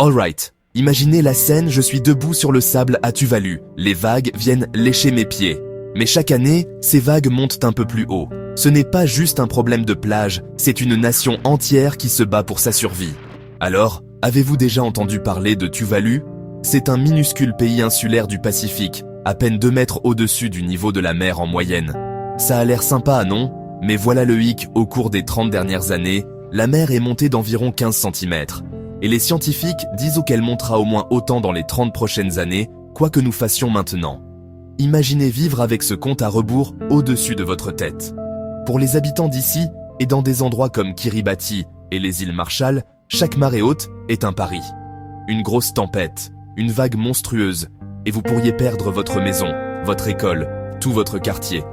Alright, imaginez la scène, je suis debout sur le sable à Tuvalu, les vagues viennent lécher mes pieds. Mais chaque année, ces vagues montent un peu plus haut. Ce n'est pas juste un problème de plage, c'est une nation entière qui se bat pour sa survie. Alors, avez-vous déjà entendu parler de Tuvalu? C'est un minuscule pays insulaire du Pacifique, à peine 2 mètres au-dessus du niveau de la mer en moyenne. Ça a l'air sympa, non? Mais voilà le hic, au cours des 30 dernières années, la mer est montée d'environ 15 cm. Et les scientifiques disent qu'elle montera au moins autant dans les 30 prochaines années, quoi que nous fassions maintenant. Imaginez vivre avec ce compte à rebours au-dessus de votre tête. Pour les habitants d'ici, et dans des endroits comme Kiribati et les îles Marshall, chaque marée haute est un pari. Une grosse tempête, une vague monstrueuse, et vous pourriez perdre votre maison, votre école, tout votre quartier.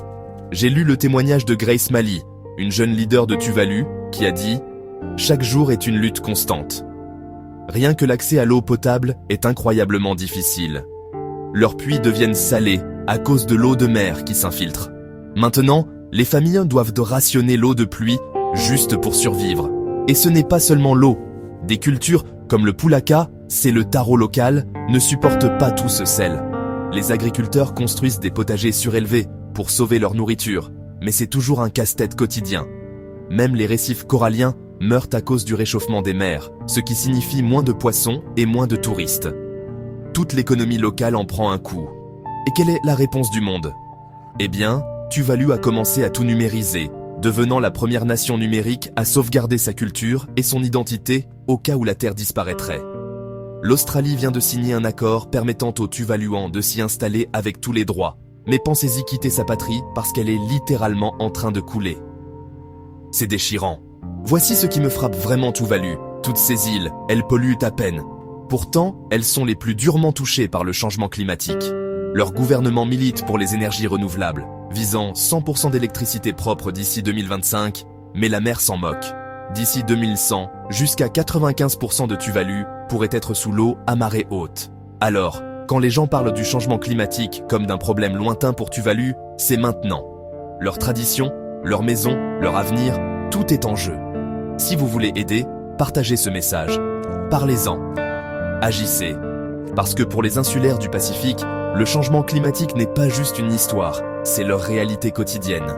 J'ai lu le témoignage de Grace Malley, une jeune leader de Tuvalu, qui a dit « Chaque jour est une lutte constante. Rien que l'accès à l'eau potable est incroyablement difficile. Leurs puits deviennent salés à cause de l'eau de mer qui s'infiltre. Maintenant, les familles doivent rationner l'eau de pluie juste pour survivre. Et ce n'est pas seulement l'eau. Des cultures comme le pulaka, c'est le taro local, ne supportent pas tout ce sel. Les agriculteurs construisent des potagers surélevés pour sauver leur nourriture, mais c'est toujours un casse-tête quotidien. Même les récifs coralliens meurent à cause du réchauffement des mers, ce qui signifie moins de poissons et moins de touristes. Toute l'économie locale en prend un coup. Et quelle est la réponse du monde? Eh bien, Tuvalu a commencé à tout numériser, devenant la première nation numérique à sauvegarder sa culture et son identité au cas où la Terre disparaîtrait. L'Australie vient de signer un accord permettant aux Tuvaluans de s'y installer avec tous les droits. Mais pensez-y quitter sa patrie parce qu'elle est littéralement en train de couler. C'est déchirant. Voici ce qui me frappe vraiment Tuvalu. Toutes ces îles, elles polluent à peine. Pourtant, elles sont les plus durement touchées par le changement climatique. Leur gouvernement milite pour les énergies renouvelables, visant 100% d'électricité propre d'ici 2025, mais la mer s'en moque. D'ici 2100, jusqu'à 95% de Tuvalu pourrait être sous l'eau à marée haute. Alors, quand les gens parlent du changement climatique comme d'un problème lointain pour Tuvalu, c'est maintenant. Leur tradition, leur maison, leur avenir, tout est en jeu. Si vous voulez aider, partagez ce message. Parlez-en. Agissez. Parce que pour les insulaires du Pacifique, le changement climatique n'est pas juste une histoire, c'est leur réalité quotidienne.